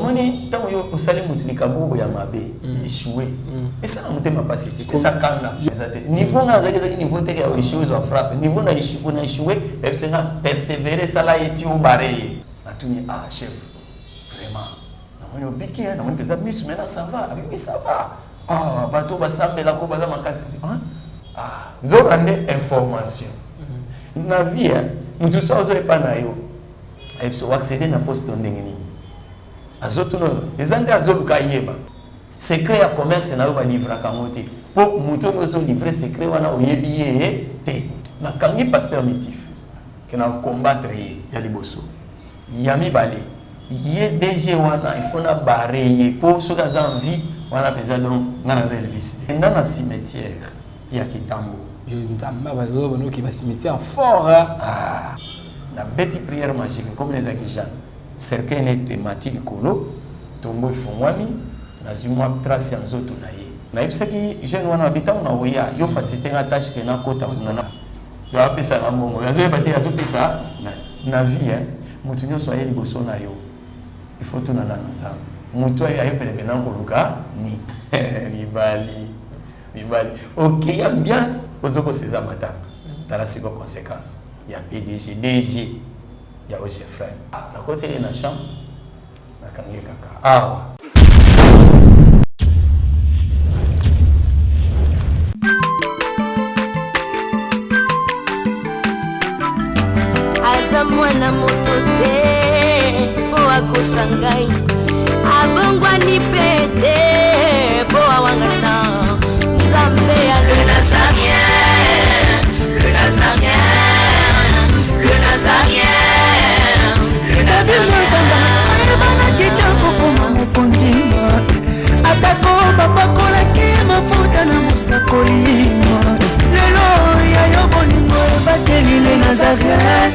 Moni tango yo osali mutu likabobo ya mabe échoué et ça on m'a pas cité ça kana niveau na zaki niveau te ya échoué zo frappe niveau na échoué et c'est persévérer ça là eti au barré atuni chef vraiment na moni obiki na moni pesa misu maintenant ça va oui ça va bato basambela ko baza makasi nzo ande information na vie mutu ça ozo epa na yo et so accéder na poste ndengeni azotuno ezande azoluka yeba secret ya commerce na yo ba livra kamote po muto ozo livrer secret wana oyebiye te na kangi pasteur mitif que na combattre ya liboso yami bale ye DG wana il faut na barrer po so ka za envie wana peza donc ngana za Elvis na cimetière ya Kitambo je ntamba ba yo bono ki ba cimetière fort la bête prière magique comme les akijans certaines thématiques kolo tombo fongwami nazimwa trace ya nzoto na ye na yebisaki jeune wana habitant na oya yo facilité nga tâche que na kota ngana do apesa na mbongo yazo yebate yazo pesa na vie mutu nyonso aye liboso na yo il faut tuna na ensemble mutu aye pele na koluka ni mibali OK ambiance ozoko seza mata tala siko conséquence ya PDG DG ya oje frère na côté de na chambre na kangi kaka mwana motote po akosangai abongwa ni pete po awangana nzambe ya le nazarien le nazarien le nazarien le nazarien bana kitoko koma mokondima atako babakolaki mafuta na mosakolima lelo ya yo bolingo ebateli le nazarien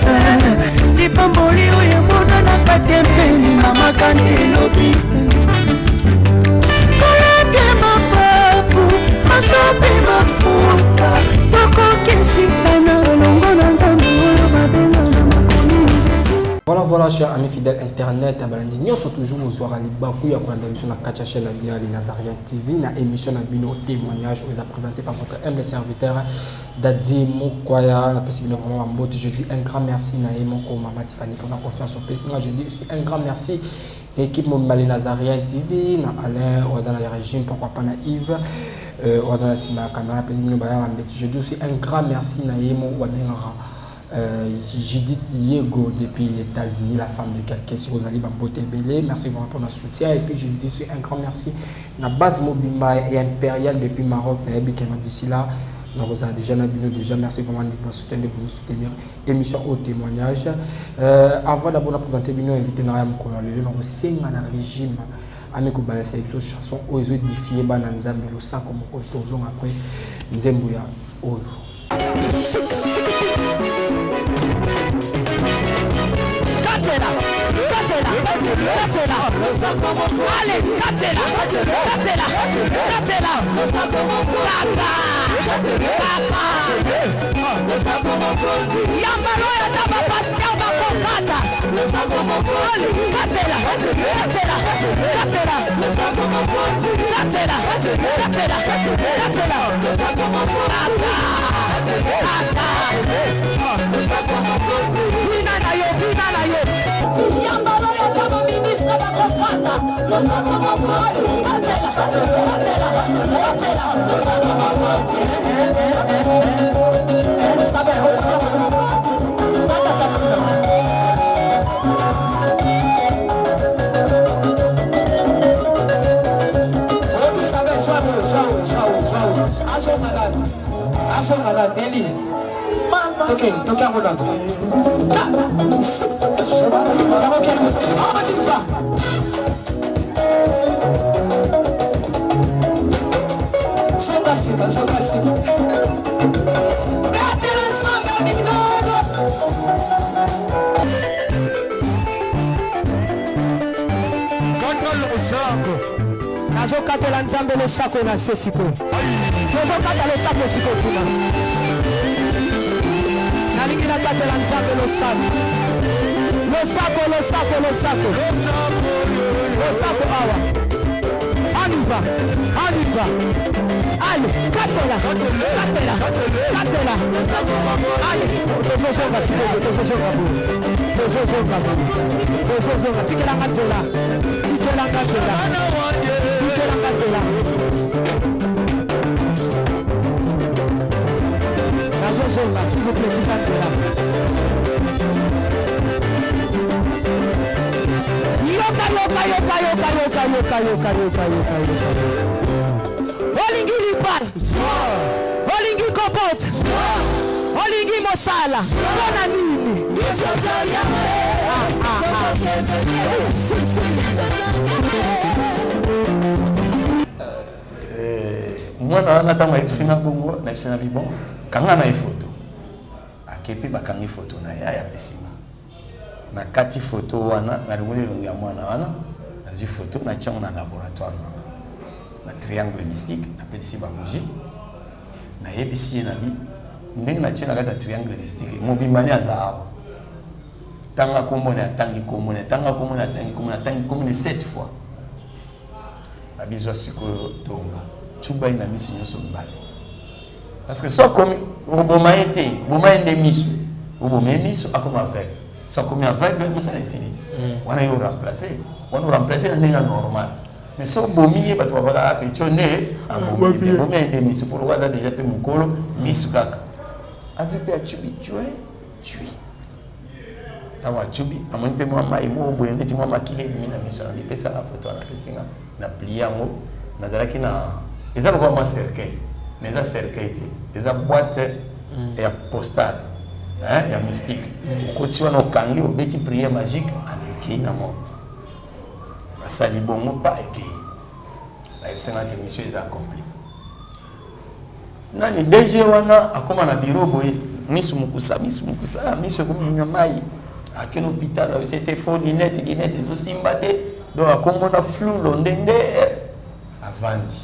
lipamboli oyo monana katempeni mama kandelobi kolapye mapapu masopi mafuta tokokisitana longo na nzambe oyo babenga na makomi. Voilà, chers amis fidèles internet, nous sommes toujours au soir à Libakou, il y a une la chaîne de Nazarien TV, une émission de témoignage où ils ont présenté par votre humble serviteur Dadi Mokoya, la possibilité vraiment en mode. Je dis un grand merci à Moko Mama Tiffany pour la confiance au PC. Je dis aussi un grand merci à l'équipe Mombali Nazarien TV, à Alain, aux Azana Régime, pourquoi pas à Yves, aux Azana Sima Kamara, je dis aussi un grand merci à Yemo Wabenra. Judith Yego depuis les États-Unis, la femme de quelqu'un sur Rosalie Bambote Belé. Merci vraiment pour notre soutien. Et puis je dis aussi un grand merci à la base Mobimba et Impérial depuis Maroc. D'ici là, nous avons déjà merci vraiment de soutenir l'émission au témoignage. Avant d'abord de présenter Bino, invité à le nous avons un régime. Avec la sélection chanson, où ils ont édifié Bananzambe, le sang comme on après Nzembouya. Nazokatela nzambe le sako na sesiko. Nazokatela le sako siko kuna. Nalingi na katela nzambe le sako. Le sako. On y va. Allez, Katela. Allez, s'il vous plaît, Olingi lipal, Olingi kopot, Olingi mosala, Bona nini. Moi na tama epsinga bongo na epsinga bibon kanga na photo akepi bakangi photo na ya pesima na kati photo wana na ngule ya mwana wana na zi photo na chango na laboratoire na triangle mystique na pedisi ba bougie na yebisi na bi ndenge na tshena kata triangle mystique mobimani azao tanga komona tangi komona tanga komona tangi komona 7 fois abizwa sikoyo tonga chuba ina misu nyoso mbale parce que so comme roboma été boma ende misu roboma misu akoma avec so comme avec mais ça l'insénité on a eu remplacer na ndenge normal mais so bomiye bato babaka apetone abomi boma ende misu pour waza déjà pe mukolo misu kaka azupe achubi chui tawa chubi amoni pe mama imo boye ndeti mama kile bimina misu na pesa la photo na pesinga na plier ngo nazalaki na eza lokwa ma cercueil mais eza cercueil te eza boîte ya postale ya mystique koti wana okangi obeti prière magique alekei na moto basali bongo pa ekei bayebisenga ke mission eza accompli nani DG wana akoma na bureau boye misu mukusa misu ekomi mai akeno hôpital c'était faux lunette ezosimba te donc akomona flou londende avandi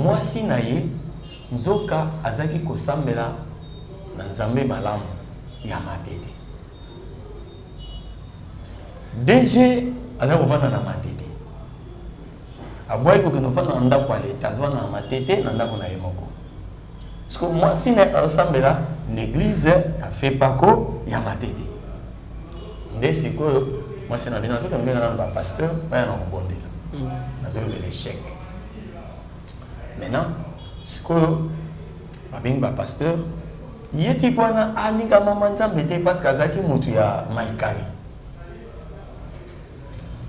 mwasi na ye nzoka azaki kosambela na nzambe malamu ya matete DG azaki kovanda na matete abwaki kokende kovanda na ndako ya leta azovanda na matete na ndako na ye moko parceke mwasi na asambela na église ya fepako ya matete nde sikoyo mwasi na bino nazoka mbenga na bapasteur baya na kobondela nazolobela échec. Maintenant, ce que babengi ba pasteur yeti bwana alinga mama nzambe parce que azaki mutu ya maikari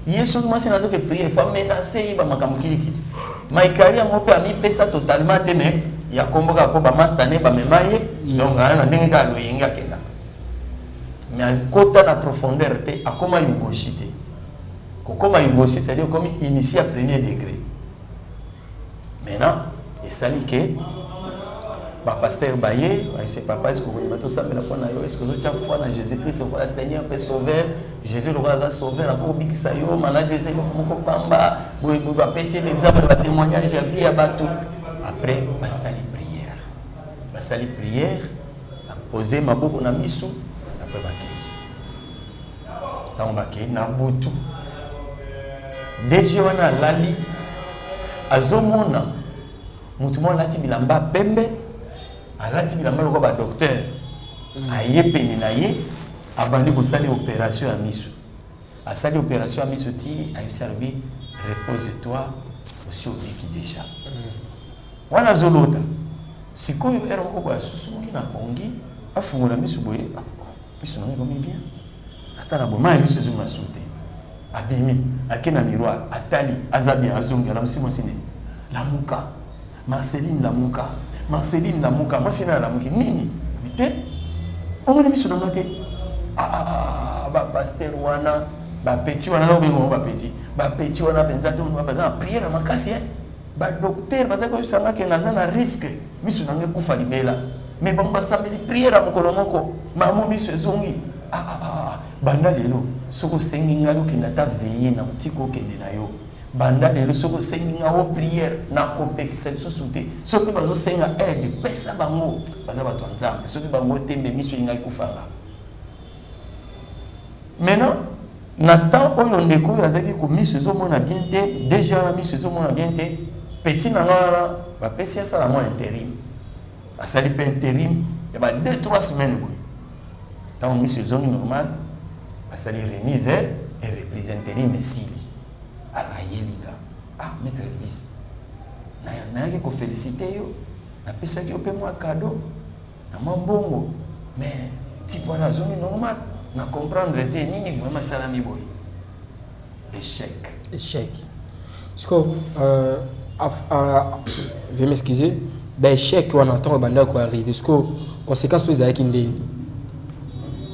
yesu masi nazo ke prier fa menacer ba makambo kilikili maikari yango pe ami pesa totalement te mais ya komboka po ba mastane ba memaye donc ana ndenge ka loyenga kenda mais kota na profondeur te akoma yugoshite kokoma yugoshite c'est-à-dire comme initié à premier degré. Maintenant, et ça dit que pasteur Baye, c'est papa, est-ce que vous avez tout ça, est-ce que vous avez foi dans Jésus-Christ, le Seigneur peut sauver, Jésus le roi a sauvé, la pauvre Bixayo, malade des éléments, mon pamba, vous avez passé l'examen de témoignage, j'ai vu à Batou. Après, ma sali prière, a posé ma boucle na misu, après ma dans ma na boutou. Déjà, on a lali. Azomona mutumo lati bilamba pembe alati bilamba lokwa ba docteur ayepeni na ye abandi ko sali opération ya misu asali opération ya misu ti ayiservi repose-toi aussi au biki déjà wana zolota sikoyo era ko kwa susu kina pongi afungola misu boye misu na ngomi bien atala boma misu zuma sute abimi akena miroir atali azabi azongi la msimo sine lamuka Marceline lamuka masina lamuki nini vite omone miso na ngate ba pasteur wana ba petit wana ba bengo ba petit wana penza to no baza prière makasi ba docteur baza ko sanga ke nazana risque miso na nge kufa libela mais bamba sambeli prière mokolo moko mamu miso ezongi banda lelo soko sengi ngalo kenda ta veiller na mutiko kende na yo banda lelo soko sengi nga ho prière na kopekisa susute soko bazo senga aide pesa bango baza bato nzambe soko bango tembe miso inga kufanga maintenant Nathan oyo ndeko azaki ko miso ezomona bien te, déjà na miso ezomona bien te, petit na ngana ba pesi ça la intérim. Asali pe intérim, il y a 2-3 semaines boy. Tant miso ezongi normal, asali remise et reprise intérim mesili. Alors yeliga. Ah, maître Elvis. Na yaki ko féliciter yo. Na pesa ki ope moi cadeau. Na mambongo. Mais type la zone normal. Na comprendre te nini vraiment salami boy. Échec. Parce que je vais m'excuser. Ben échec on entend banda ko arriver. Parce que conséquence tous avec ndeni.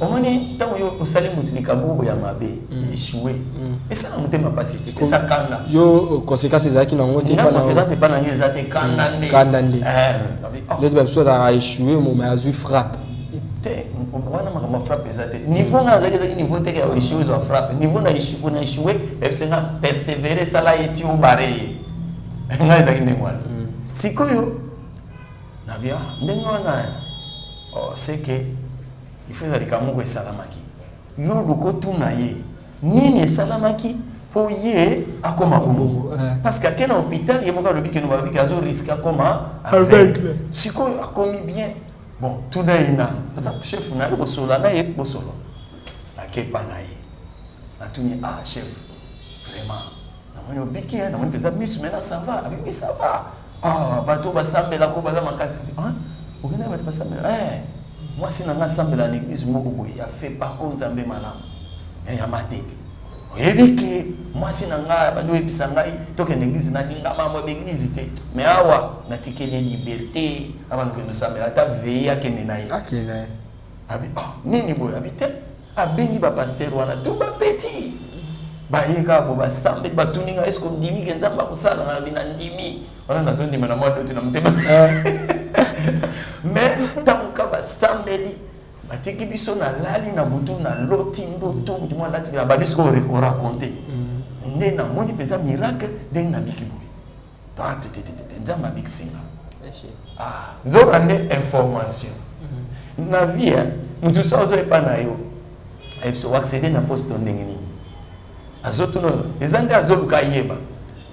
Omoni tango yo osali mutu likabobo ya mabe échoué. Et ça on m'a pas cité. Que ça kanda. Yo conséquence ezaki na ngote pas na. Conséquence c'est pas na ngeza te kanda. Kanda. Les mêmes choses a échoué mais a eu frappe. Wana makama frappe ezate niveau nga azaki niveau te ya échouer zo frappe niveau na échouer et c'est nga persévérer sala eti o baré nga ezaki ndengwana sikoyo na bien ndengwana c'est que il faut zalika moko esalamaki yo loko tuna ye nini esalamaki po ye akoma bongo parce que akena hôpital ye moko lobi ke no babi kazo risque akoma avec sikoyo akomi bien. Bon, tout n'a pas de chef, n'a pas de solo, n'a pas de solo. La kepa n'a pas de ah chef, vraiment. N'a pas de biquet, n'a pas de miss, mais là ça va. Oui, ça va. Ah, bateau va s'embêter la coupe, va m'accaser. Hein? Vous connaissez pas ça? Moi, si n'a pas s'embêter l'église, il a fait par contre zambé malam. Il y a ma tête. Et que moi si nanga bando episa ngai toke l'église na ninga mama l'église te mais awa na tike de liberté avant que nous samela ta veille à kene na ye abi ah nini boy habite abengi ba pasteur wana tout ba petit ba yeka bo ba sambe ba tuninga est-ce qu'on dimi ke nzamba ko sala na bina ndimi wana nazo ndima na mwa doti na mtema mais tant ka ba sambe atiki biso na lali na butu na loti ndoto mutu mwa lati na badisko raconter nde na moni peza miracle deng na bikiboy ta te nzamba biksinga ah nzoka ne information na vie mutu so zo epa na yo epso accéder na poste ndengeni azotuno ezanga azoluka yeba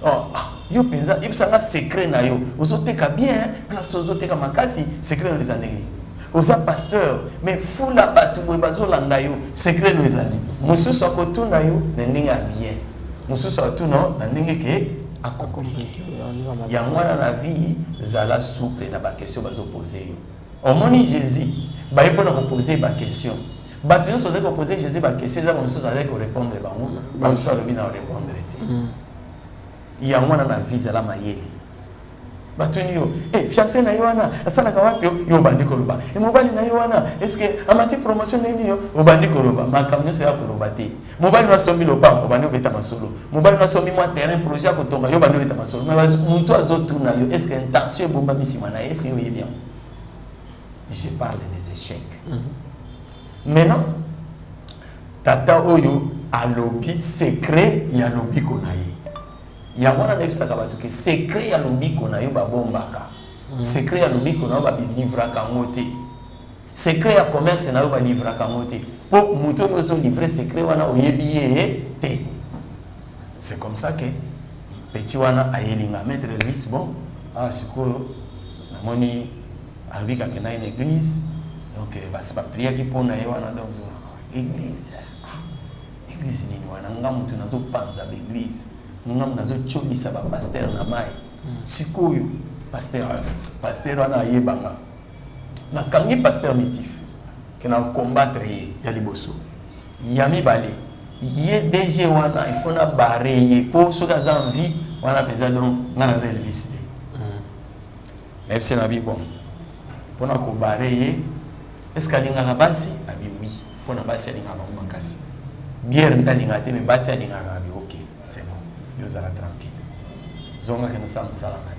oh yo penza ipsanga secret na yo ozoteka bien place ozoteka makasi secret na ndengeni oza pasteur mais fula batu boy bazolanda yo secret no ezali mususu akotuna yo na ndenge bien mususu atuna na ndenge ke akokomiki ya mwana na vie zala souple na ba question bazo poser yo omoni Jésus ba yepona ko poser ba question batu nyonso bazali ko poser Jésus ba question za mususu azali ko répondre bango ba mususu alobi na répondre te ya mwana na vie zala mayele batuni yo fiancé na yoana asala ka wapi yo bandiko loba mobali na yoana est-ce que amati promotion na yo obandiko loba makamyo se ya koloba te mobali na sombi lopa obandi obeta masolo mobali na sombi moi terrain projet ko tonga yo bandi obeta masolo mais mutu azotuna yo est-ce que intention bomba misima na est-ce que yo est bien je parle des échecs maintenant tata oyo alobi secret ya lobi konaye ya wana nebisaka bato ke secret ya lobiko na yo babombaka secret ya lobiko na yo balivraka ngote secret ya commerce na yo balivraka ngote po muto ozo livrer secret wana oyebi ye te c'est comme ça que petit wana ayelinga maître Elvis bon ah sikoyo namoni alobika ke na une église donc basi ba prière ki pona ye wana dans église église nini wana ngamutu nazo panza l'église ngam nazo chobisa ba pasteur na mai sikoyo pasteur wana yebanga na kangi pasteur mitif que na combattre ya liboso yami bale ye DG wana il faut na barrer pour ceux qui ont envie wana penza donc ngana za Elvis même si na bi bon pour na ko barrer est-ce qu'alinga na basi abi oui pour na basi alinga ba makasi bière ndani ngate me basi alinga abi OK c'est bon nous allons tranquille. Zonga que nous sommes salama.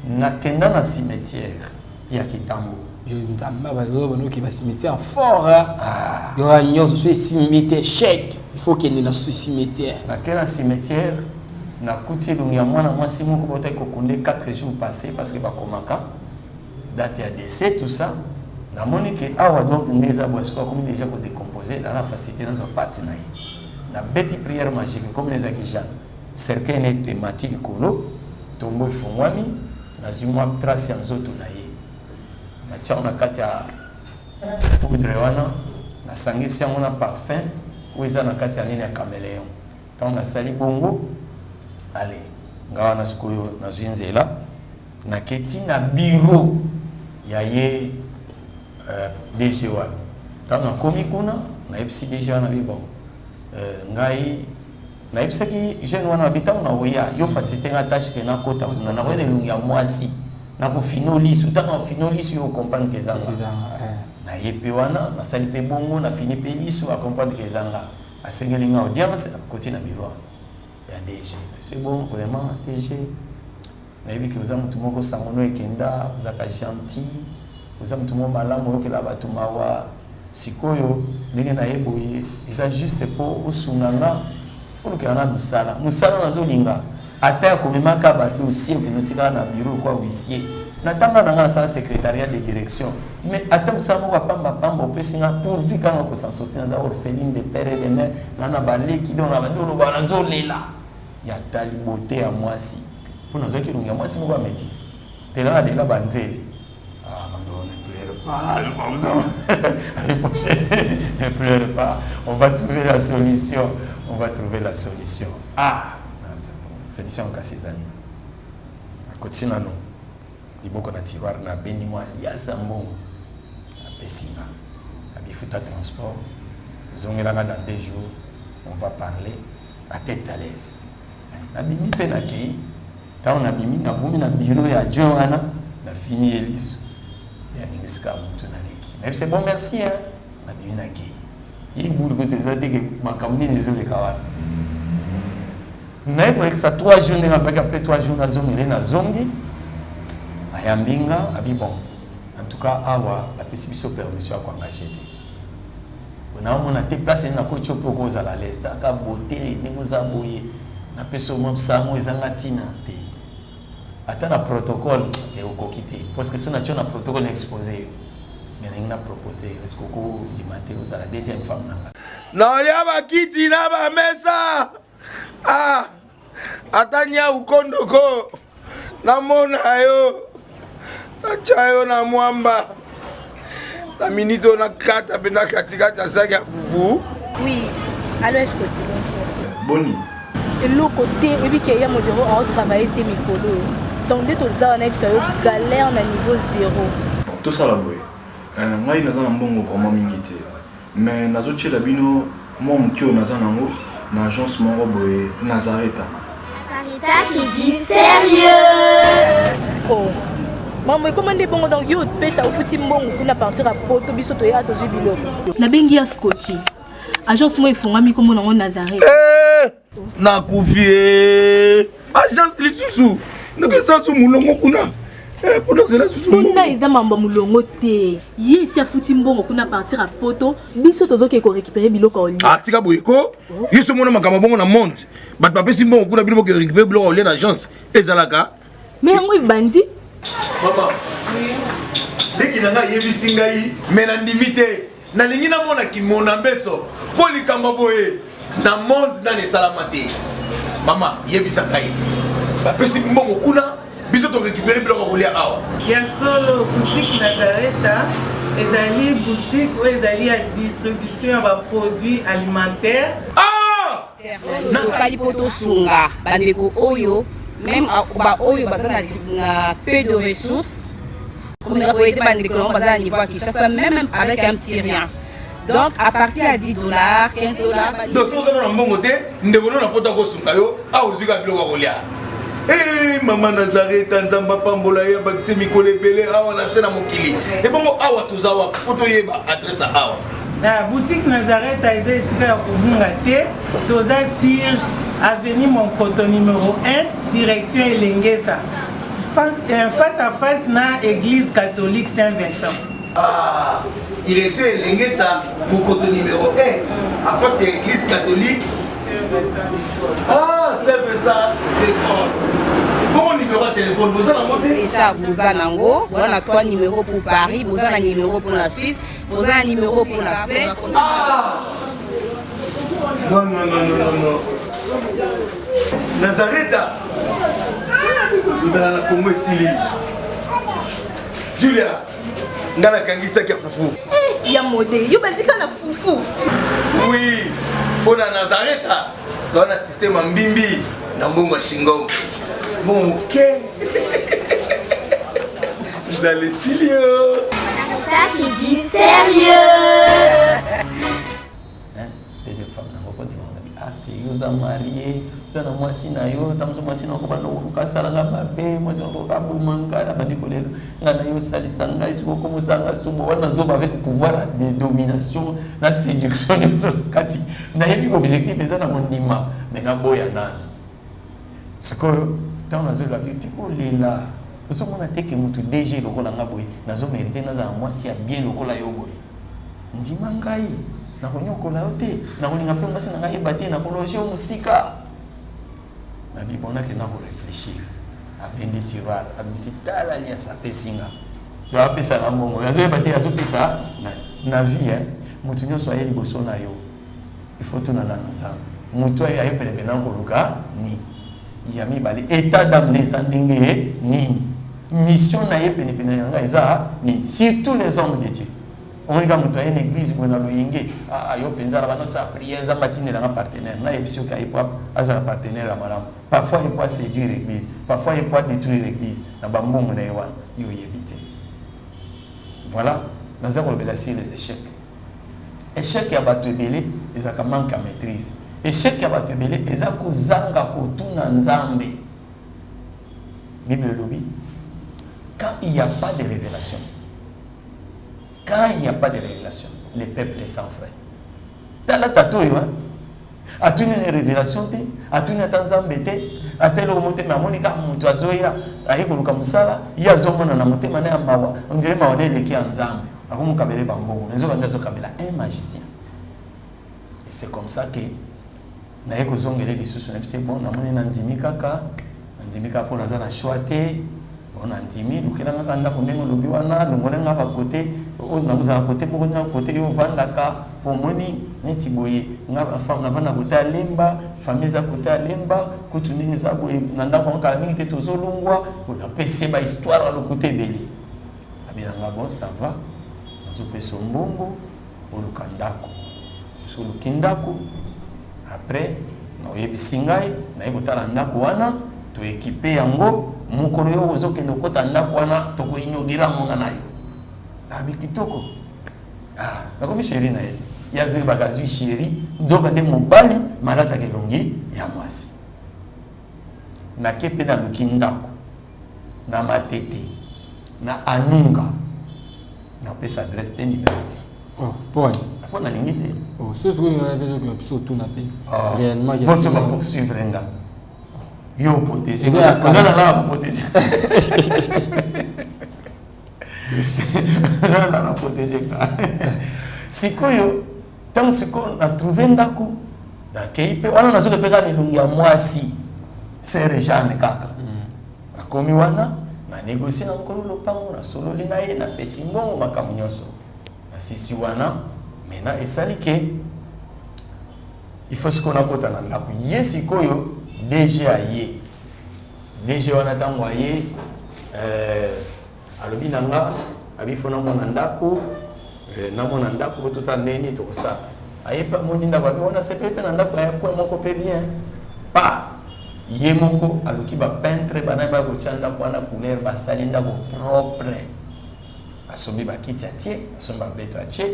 Na kenda na cimetière ya Kitambo. Je n'entends pas qui va cimetière fort. Il y aura une cimetière chèque. Il faut qu'il y ait un cimetière. Na kenda cimetière na kuti lungi ya mwana mwasi moko bota ko konde 4 jours passés parce que ba komaka date ya décès tout ça. Na monique awa donc ndeza boisco comme déjà ko décomposer dans la facilité dans un parti na la bête prière magique comme les akishan cercle net mati likolo tombo fungwami na zimwa trace ya nzoto na ye na tia na kati ya poudre wana na sangisi yango na parfum oza na kati ya nini ya caméléon tant na sali bongo allez ngawa na sikoyo na zwinzela na keti na bureau ya ye DG wana tant na komi kuna na epsi DG wana bibo ngai na epsaki jeune wana bitango na oya yo faciliter nga tâche que na kota na wele lungi ya mwasi na ko finalisu tant na finalisu yo comprendre que zanga na yepe wana na sali pe bongo na fini pe lisu a comprendre que zanga a sengeli nga audience à côté na bureau ya DG c'est bon vraiment DG na yebi que oza mutu moko sangono ekenda ozaka gentil oza mutu moko malamu yo kela batu mawa sikoyo ndenge na yeboye eza juste pour osunganga pour que na musala na zolinga ata ko memaka ba dossier que notika na bureau kwa huissier natanga na sa secrétariat de direction mais ata musala ko pamba pesinga pour vika na ko s'en za orpheline de père et de mère na balé qui donne na ndolo ba zolela ya tali beauté à mwasi pour nous autres lunga mwasi mo ba métis tela de la banzele ne pleure pas, on va trouver la solution. On va trouver la solution. Ah, solution cassée les amis. À côté non, il faut qu'on a tiroir na béni moi yasambon à Pessina, à Bifuta transport. Zongela dans 2 jours, on va parler à tête à l'aise. Na bimi penaki, quand on a bimi na bumi na bureau ya Joana, na fini Elise. Mais c'est bon, merci. Hein? Il bout que tu as dit que ma campagne est les kawana. Mais avec ça 3 jours, après 3 jours, na zongi, ayambinga, abi bon. En tout cas, awa, la permission permission à engager. On a été placé dans la coach pour cause à la l'est. La beauté, nous aboyer. Na personne même ça, moi, ils ont attends le protocole et au coquité parce que si on a un protocole exposé mais on a proposé est-ce que vous dimanche vous la deuxième femme non il y a pas kiti na ba mesa ah atanya ukondoko na mona yo na chayo na mwamba na minito na kata pena katikata saka fufu oui alors est-ce que tu bonjour boni et le côté et puis qu'il y a mon bureau à travailler tes micros. Donc dès que tu as une galère na niveau 0. Tout ça là boy. Ngai naza na mbongo vraiment mingité. Mais nazo tchela bino moi mukio naza nango na agence moko boy Nazareta. Sarita c'est du sérieux. Oh. Maman comment des bongo donc yo pesa au futi mbongo pour na partir à poto biso to ya to jubilo. Na bengi ya Scotty. Agence moi ifonga mi comme nango Nazareta. Na kufie. Agence lisusu. Naka sansu mulongo kuna. Pour nous là susu. Kuna eza mamba mulongo te. Ye si afuti mbongo kuna partir à poto, biso tozo ke ko récupérer biloko oli. Ah tika boyeko. Yeso mona makamba bongo na monte. Bat papé si mbongo kuna biloko ke récupérer biloko oli na agence. Ezalaka. Mais yango bandi. Maman. Deki nanga yebisi ngai mena ndimite. Na lingi na mona ki mona mbeso. Poli kamba boye. Na monde na ne salamate. Mama yebisa ngai. Bapesi mbongo kuna biso to récupérer biloko kolia awa. Ya solo boutique Nazareta ezali boutique ou ezali à distribution ya produits alimentaires. Ah! Sali poto sunga bandeko oyo même ba oyo bazana na peu de ressources comme la boyete bandeko bazana niveau à Kinshasa même avec un petit rien. Donc à partir à $10, $15. Donc si vous avez un bon côté, nous devons nous apporter au sungayo à ozuga biloko kolia. Eh maman Nazareta nzamba pambola ya bakise mikole belé awa na sena mokili. Et bongo awa tozawa poto yeba adresse awa. La boutique Nazareta est ici à Kubungate, toza sur avenue Monkoto numéro 1, direction Elengesa. Face à face na église catholique Saint-Vincent. Ah, direction Elengesa, Monkoto numéro 1, à face de l'église catholique. Ah, c'est ça, d'accord. Bon numéro de téléphone, vous avez monté déjà vous avez nango, on a 3 numéros pour Paris, vous avez un numéro pour la Suisse, vous avez un numéro pour la Suède. Ah! Non. Nazareta. Nous allons la Congo Sili. Julia. Ngana kangisa kia fufu. Ya modé, yo bandika na fufu. Oui. Pour la Nazareta. Dans un système en bimbi. Dans Bongo Shingom. Bon, ok. Vous allez Silio. Ça c'est du sérieux. Deuxième femme, on va dire vous êtes marié, vous êtes moisi na yo, tamzo moisi na ko bana uluka salanga mabe, moisi na ko kabumanga na bandiko lelo. Ngana yo salisanga isiko ko musanga subo wana zoba avec pouvoir de domination, la séduction de kati. Na yebi objectif eza na mondima, mais na boya nana. Siko dans la zone la beauté ko lela. Vous savez que que mutu DG lokola ngaboy, nazo mériter naza moisi bien lokola yo boy. Ndima ngai na konyokola yote na kolinga pe mwasi na ngai bate na kologer musika na bibona ke na ko réfléchir a bendi tiroir a misitala lia sa pesinga do apesa na mongo yazo bate yazo pesa na vie mutu nyoso aye liboso na yo il faut tuna na ensemble mutu aye pele pele na koluka ni ya mi bali état d'âme les andenge nini mission na ye pene pene yanga eza ni surtout les hommes de Dieu. On est comme une église où on a l'oyenge. Ah, yo penza la bano sa prière, za matine la partenaire. Na yebisio ka ipo aza partenaire la malam. Parfois il peut séduire l'église, parfois il peut détruire l'église. Na bambongo na yewan yo yebite. Voilà, nous avons les échecs. Échec ya bato ebele ezaka manque à maîtrise. Échec ya bato ebele ezako zanga ko tuna nzambe. Bible lobby. Quand il n'y a pas de révélation. Quand il n'y a pas de révélation, le peuple est sans frère. Dans la tatouille, a tu une révélation, a tu une tanzambete, a tel au moté, ma monica, mutuazoya, a yekoluka musala, ya zomona na moté mané à mawa, on dirait ma one leki ensemble, a comme kabele bambongo, les autres ont kabela, un magicien. Et c'est comme ça que, na yeko zongele les sous c'est bon, na moni nandimi kaka, nandimi kaka pour la zana choité. On a intimi, nous avons un peu de lobby, nous avons un côté, nous avons un côté, nous avons un côté, nous avons un pour moni, netiboye, nous avons un côté à limba, famille à côté à limba, côté nous avons un calme qui est toujours long, on a passé ma histoire à le côté d'elle. Bien bon, ça va, nous avons passé un bongo, on le kandako, sur le kindako, après, nous avons bisingai, nous avons un ndako wana, tu équipé yango. Mukolo yo ozoke ndokota ndako wana toko inyogira monga nayo abikitoko nakomi chéri na yeti yazo bakazui chéri ndoka nde mobali malata kelongi ya mwasi na kepe na luki ndako na matete na anunga na pesa adresse te numéro te Point. Après on a limité c'est ce que nous avons surtout na pe réellement bon c'est pas poursuivre nga yo protéger vous allez là protéger vous allez là protéger sikoyo tant siko na trouver ndako d'accueil pe wana nazo peka ni lungi ya mwasi sere Jeanne kaka akomi wana na négocier na nkolo lopango na solo lina ye na pesi mbongo makamu nyonso na sisi wana mena esali ke il faut siko na kota na ndako ye sikoyo DG aye DG wana tango aye alobi nanga abifona mona ndako na mona ndako tota ndeni to ça aye pa moni ndako abi wana sepepe na ndako ya kwa moko pe bien pa ye moko aloki ba peintre bana ba ko chanda kwa na couleur ba sali ndako propre asombi ba kiti atie asombi ba beto atie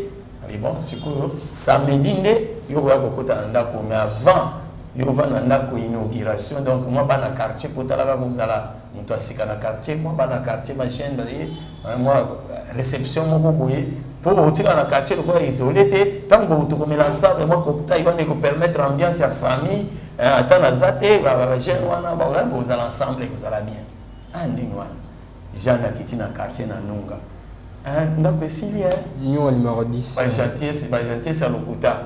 abi bon siko samedi nde yo ya ko kota na ndako mais avant yo va na ndako inauguration donc moi bana quartier potalaka kozala muto asika na quartier moi bana quartier ma chaîne moi réception moko boye pour otika na quartier ko isolé te tango to komela ensemble moi ko ta ibane ko permettre ambiance ya famille atana zate ba jeune wana ba kozala ensemble kozala bien anding wana Jeanne akiti na quartier na nunga ndako esili nyo numéro 10 ba gentillesse à lokuta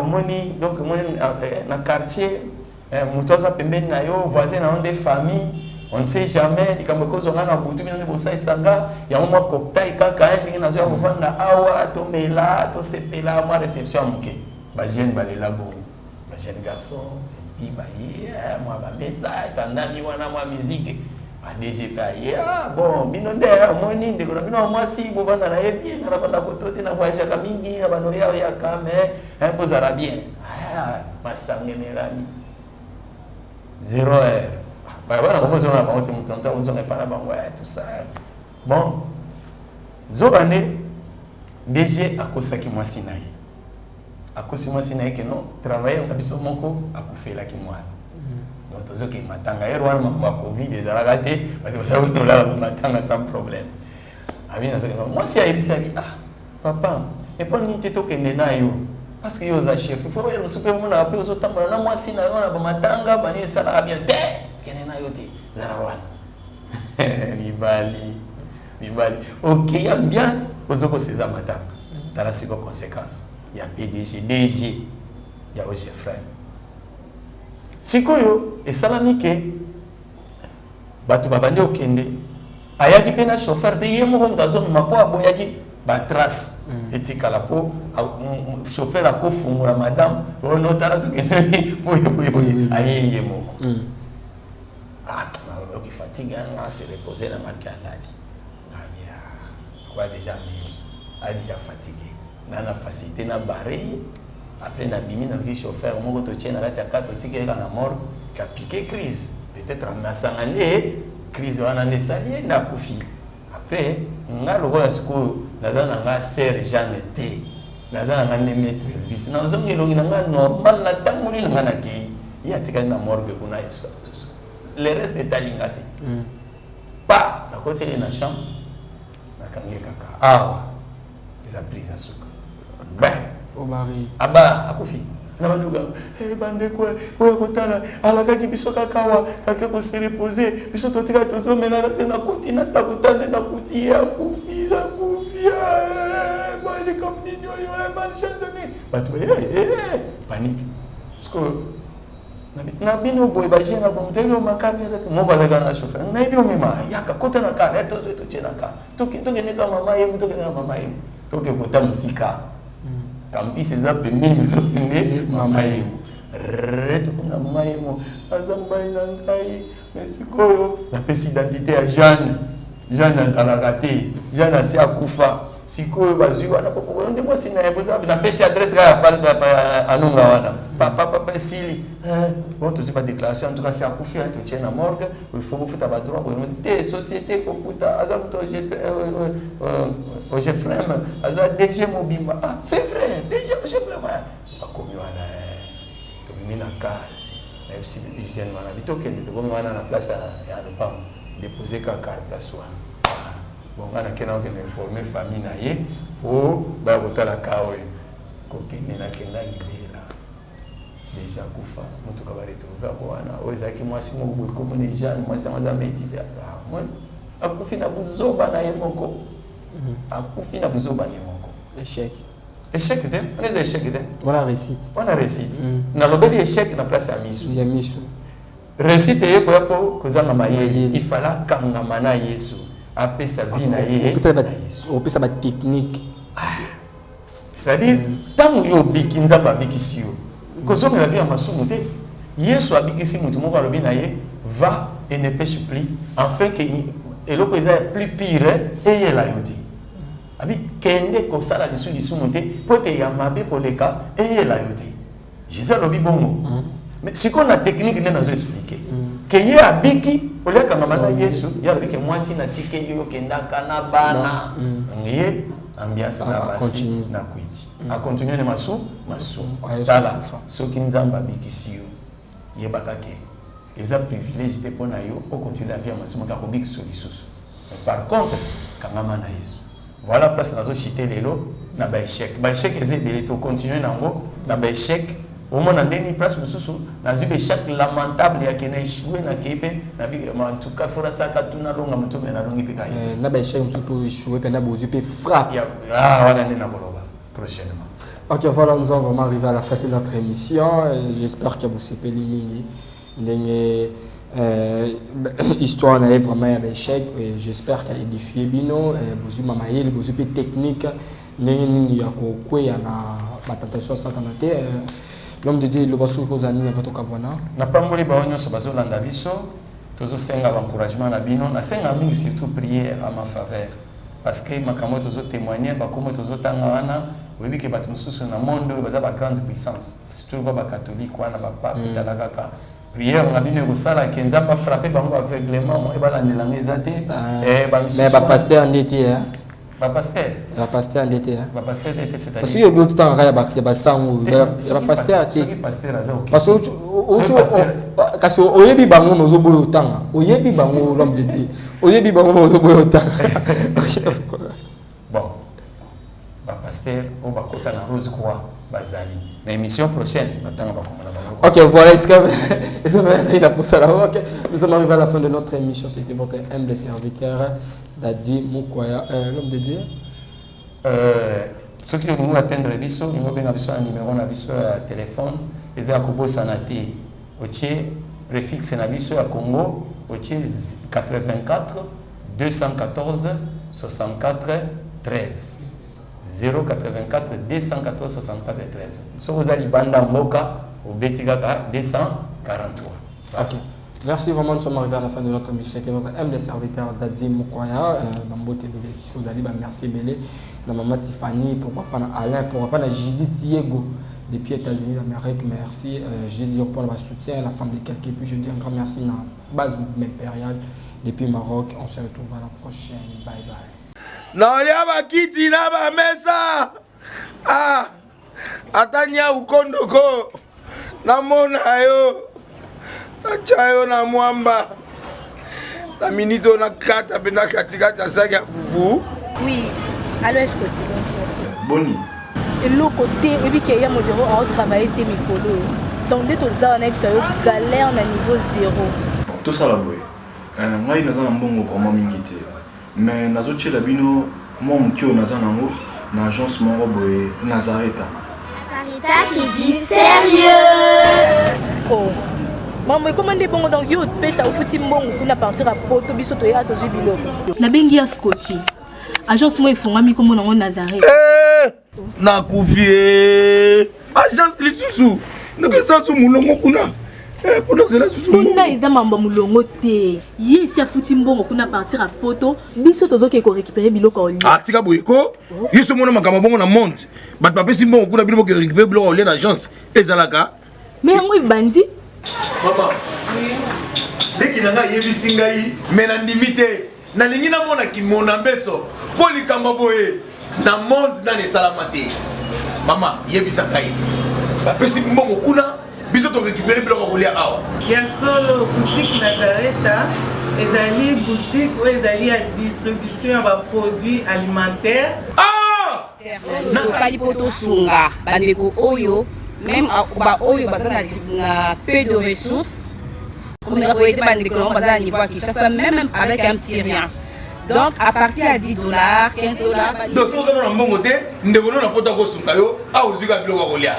omoni donc na quartier mutoza pembeni na yo voisin na des familles on ne sait jamais ni kama kozo ngana butu bino ne bosa isanga ya mwa cocktail kaka ndingi nazo ya kufanda awa to mela to sepela mwa réception muke ba jeune balela bo ba jeune garçon c'est ba yeah moi ba mesa tandani wana mwa musique ba DG pa yeah bon bino nde moni ndeko na bino mwa si bo vanda na yebi na vanda kotote na voyage ka mingi na bano ya kame un peu zara bien ah masange melami 0 heure. Bah voilà, comment on a parlé de mon temps, on n'a pas la banque, ouais, tout ça. Bon, Zobane, DG à cause qui moi sinaï. À cause moi sinaï que non, travailler on a besoin mon co à couper là qui moi. Donc tout ce qui m'attend, erwan ma Covid des aragaté, parce que ça nous là m'attend sans problème. Ah bien, moi si il s'est dit ah papa, et pas ni teto que nena yo. Parce que yoza chef, il faut voir le supermarché na appeler aux autres na moi si na ba matanga ba ni sala bien de kenena yoti zarawan. Mibali. OK, ambiance aux ces amateurs. Dans la seconde conséquence, il y a PDG, DG, il y a OG frère. Sikoyo et salamike batu babandi okende. Ayaki pena chauffeur de yemo comme dans zone mapo aboyaki ba trace etikala po chauffeur ako fungula madame on otala to kende po ayeye moko ah ok fatigue on se reposer na makaladi quoi déjà déjà fatigué na facilité na barré après na bimi na le chauffeur moko to tiena la tia kato tike na mort ka piqué crise peut-être masangane crise wana ne salier na kufi après nga lokola siko nazana nga ser Jeanne T nazana nga ne maître Elvis nazongi longi nga normal na tamuri nga na ki ya tika na morgue kuna iso le reste est alingate pa na côté na chambre na kange kaka awa les a pris à suka ben au mari aba akufi na banuga bande ko kotana alaka ki biso kakawa kake ko se reposer biso totika tozo mena na continent na kotana na kuti ya kufi bali comme nini yo mal chance ni batu panique sko na bino boy ba jena bon telo makani za mo ba za na chauffeur na ibi mema yaka kotana ka tozo to chena ka toki ne ka mama yemu toki na mama yemu toki kota musika kampi seza pembeni mama yemu reto kuna mama yemu azambai na ngai mesikoyo na pesi identité ya Jeanne azalakate Jeanne asi akufa sikoyo bazwi wana popo nde moi sina yeboza na pesi adresse ya pa anunga wana papa sili bon to pas déclaration en tout cas c'est akufi to tiena morgue il faut vous futa ba droit pour te société ko futa azam to j'ai frère aza DG Mobimba ah c'est vrai DG j'ai vraiment akomi wana to mina ka même si hygiène wana bitokende to komi wana na place ya lopam déposer ka car place wana bon on a quelqu'un qui informer famille na ye pour ba botala kawe ko kende na kenda libela déjà kufa mutu ka ba retrouver ko wana ozaki mwasi mo bo ko moni Jeanne mwasi amaza métis moi akufi na buzoba na ye moko akufi na buzoba ni moko échec de on est échec de voilà réussite na lobeli échec na place ya misu ya misu réussite ye ko kozanga maye il fallait kangama na Yesu après sa vie na ye on peut ça ba technique c'est-à-dire tant yo bikinza ba bikisi yo kozo la vie masumu te Yesu abikisi mutu moko alobi na ye va et ne pêche plus afin que eloko eza plus pire et la yoti abi kende ko sala lisumu te pote ya mabe poleka et la yoti Jésus alobi bongo mais si qu'on a technique ne nazo expliquer que ye abiki oleka ngama Yesu ya abiki mwasi na tike yo kenda kana bana ye ambiance na basi na kwiti a continuer ne masu tala soki nzamba bikisi yo ye bakake eza privilège te pona yo pour continuer la vie à masu ka kobiki solisusu par contre kangama na Yesu voilà place nazo chiter lelo na ba échec eza belé to continuer nango na ba échec au moins na ndeni place mususu na zibe échec lamentable ya kena échouer na kepe na bi en tout cas fora saka tuna longa mutu mena longi pe kai na ba échec mususu échouer pe na bozu pe frappe voilà ndena koloba prochainement. Ok, voilà, nous allons vraiment arriver à la fin de notre émission. J'espère que vous savez Histoire n'a vraiment un échec. J'espère qu'elle édifie Bino. Bozu Mamaïl, Bozu technique. N'y a quoi y a na tentation satanate. L'homme de Dieu, le basso aux amis à votre cabana. N'a pas mouru baonyo sur bazo landabiso. Toujours senga encouragement na Bino. Na senga mingi surtout prier à ma faveur. Parce que ma camo toujours témoigner, bah comme toujours tangana. Oui, que bateau sous na monde, ils ont grande puissance. Surtout les catholiques, quoi, na papa, pitalaka. Prière, on a bien eu ça là, qui nous a frappé par un aveuglement, et bah la langue exate. Mais bah pasteur en été, hein. Bah pasteur. Bah pasteur en été, hein. Bah pasteur était c'est-à-dire. Parce qu'il y a d'autres temps, il y a bah sang ou bah pasteur en été. Parce que parce que oyebi bango nozo boyo tanga, oyebi bango l'homme de Dieu, oyebi bango nozo boyo tanga. Bon. Pasteur, on va côté la Rose Croix, Bazali. L'émission prochaine, ok, voilà, est-ce que il a pour ça là. Ok, nous sommes arrivés à la fin de notre émission. C'était votre humble serviteur, Dadi Mukwaya, l'homme de Dieu. Ceux qui nous atteindre les bisous, nous avons un numéro de téléphone, les Akobo Sanate, au préfixe Nabiso à Congo, au 84 214 64 13. 084 214 64 13. Si vous allez banda Moka au Betigaka 243. Ok. Merci vraiment, nous sommes arrivés à la fin de notre émission. C'était votre humble serviteur Dadi Mukwaya. Vous allez, merci Bélé. La maman Tiffany, pourquoi pas Alain, pourquoi pas Judith Diego depuis les États-Unis d'Amérique. Merci. Je dis pour le soutien à la femme de quelqu'un. Puis je dis un grand merci dans la base impériale depuis Maroc. On se retrouve à la prochaine. Bye bye. Naolia bakiti na ba mesa. Ah. Atanya ukondoko. Namona yo. Achayo na mwamba. La minito na kata bena katikata saki ya fufu. Oui. Allô, est-ce que tu bonjour. Boni. Et l'autre côté, et puis qu'il y a mon bureau à travailler tes micros. Donc dès que tu as un galère na niveau 0. Tout ça là boy. Ngai naza na mbongo vraiment mingi te. Mais nazoche la bino mon kyo naza nango na agence moko boye Nazareta. Sarita qui dit sérieux. Oh. Maman, comment on dit bon donc yo pesa au futi mbongo tu na partir à poto biso to ya to jibilo. Na bengi ya Scotty. Agence moi ifungami comme on Nazareta. Na kufie. Agence lisusu. Naka sa su mulongo kuna. Kuna eza mamba mulongo te. Ye si afuti mbongo kuna partir à poto, biso tozoke ko récupérer biloko oli. Ah tika boyeko. Yeso mona makama bongo na monte. Bat papesi mbongo kuna biloko ko récupérer biloko oli na agence. Ezalaka. Mais yango bandi. Mama. Deki nanga yebisi ngai mena ndimite. Na lingi na mona ki mona mbeso. Poli kamba boye. Na monde na ne salamate. Mama yebisa ngai. Bapesi mbongo kuna biso to récupérer biloko ko lia awa. Ya solo boutique Nazareta, ezali boutique où ezali à distribution de produits alimentaires. Ah! Nasali poto sunga bandeko oyo même ba oyo bazana na peu de ressources. Comme on a voyé bandeko on bazana niveau à Kinshasa même avec un petit rien. Donc à partir à $10, $15. Donc si vous avez un bon côté, nous devons na poto ko sunga yo, a ozika biloko ko lia.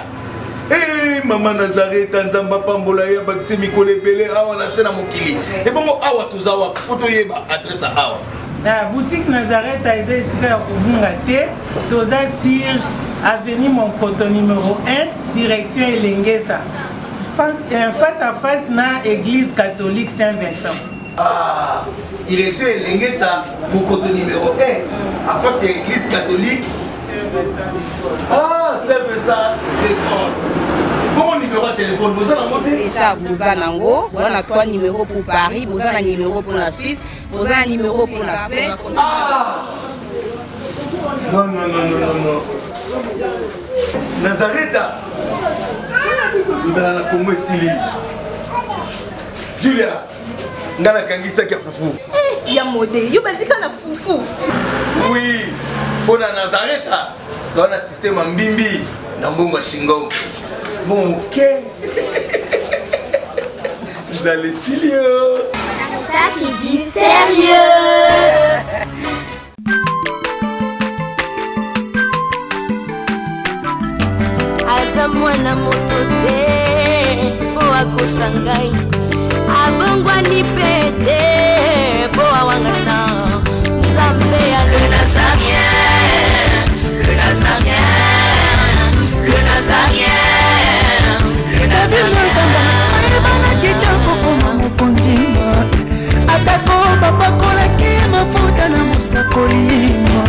Eh maman Nazareta nzamba pambola ya bakise mikolo ebele awa na sena mokili. Et bongo awa tozawa poto yeba adresse awa. La boutique Nazareta est ici à Kubungate, toza sur avenue Monkoto numéro 1, direction Elengesa. Face à face na église catholique Saint-Vincent. Ah, direction Elengesa, Monkoto numéro 1, à face à l'église catholique Ah, c'est ça, d'accord. Bon numéro de téléphone, vous avez monté déjà, vous avez on a 3 numéros pour Paris, vous avez un numéro pour la Suisse, vous avez un numéro pour la Suisse. Ah non. Nazareta nous allons la Congo ici. Julia, nous allons kangisa kia fufu. Eh, ya modé, yo bandika na fufu. Oui, pour la Nazareta, dans un système en bimbi, dans Mbongo Shingo. Bon, ok. Vous allez sérieux. Sarita qui dit sérieux. Aza mwana moto te po akosa ngai abongwana abongwani pete po awangana nzambe ya le nazarien, le nazarien, le nazarien, le nazarien. Ebana kitoko koma mokondima atako bapakolaki mafuta na mosakolima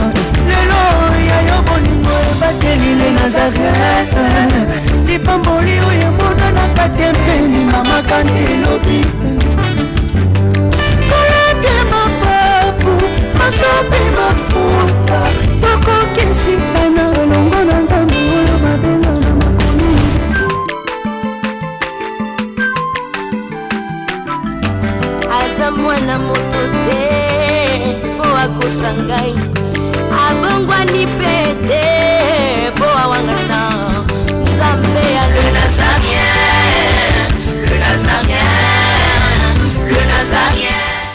lelo yayo bolingo ebateli le nazarien lipamboli oyo emonanaka te mpeni mama kandi elobi kolapie mapapu masope mafuta tokokisikana elongo na nzambe oyo babenga na makomi aza mwana moto te po akosa ngai abongwani pete po awangana nzambe ya le nazarien.